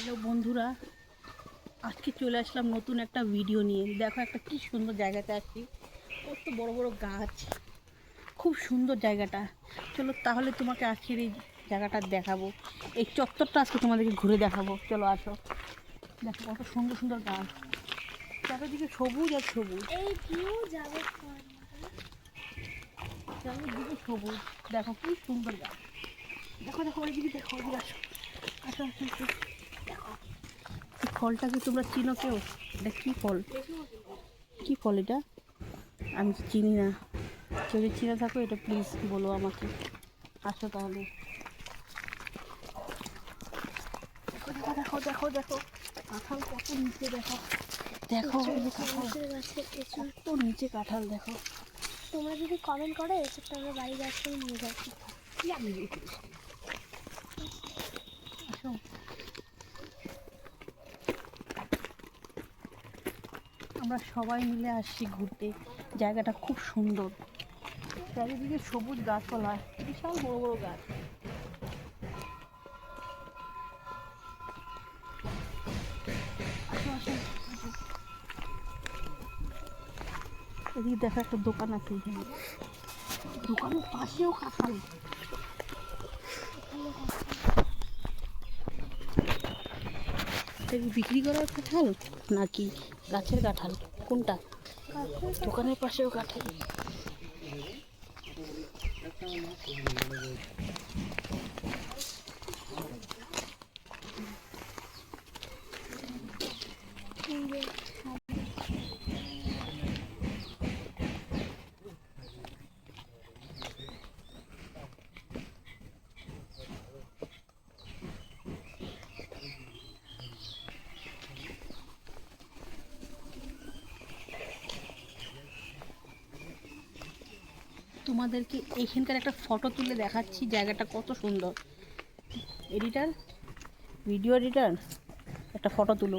Hello বন্ধুরা, আজকে চলে আসলাম নতুন একটা ভিডিও নিয়ে। দেখো একটা কি সুন্দর জায়গাতে আছি, কত বড় বড় গাছ, খুব সুন্দর জায়গাটা। চলো তাহলে তোমাকে আজকের এই জায়গাটা দেখাবো, এই চত্বরটা আজকে তোমাদেরকে ঘুরে দেখাবো। চলো আসো, দেখো কত সুন্দর সুন্দর গাছ, চারিদিকে সবুজ আর সবুজ, এই ভিউ যাবে চারিদিকে সবুজ। দেখো কি সুন্দর গাছ, দেখো দেখো ওইদিকে, দেখো ওইদিকে আসো, আসো আসো আসো। দেখো এই ফলটাকে তোমরা চিনো কেউ? এটা কী ফল? কী ফল এটা? আমি তো চিনি না। কেউ যদি চিনে থাকো এটা প্লিজ বলো আমাকে। আসো তাহলে। দেখো দেখো দেখো দেখো দেখো কাঁঠাল কত নিচে, দেখো দেখো এই যে কাঁঠাল, কত নিচে কাঁঠাল দেখো। তোমরা যদি কমেন্ট করো এসবটা আমরা বাড়ি গাছ করে নিয়ে যাচ্ছি। আসো, আমরা সবাই মিলে আসছি ঘুরতে। জায়গাটা খুব সুন্দর, চারিদিকে সবুজ গাছপালা, বিশাল বড় বড় গাছ। আসো আসো আসো। এদিকে দেখা একটা দোকান আছে, এখানে দোকানের পাশেও কাঁঠাল। এটা কি বিক্রি করার কাঁঠাল নাকি গাছের কাঁঠাল? কোনটা? দোকানের পাশেও কাঁঠাল। তোমাদেরকে এইখানকার একটা ফটো তুলে দেখাচ্ছি, জায়গাটা কত সুন্দর। এডিটার, ভিডিও এডিটার, একটা ফটো তুলো।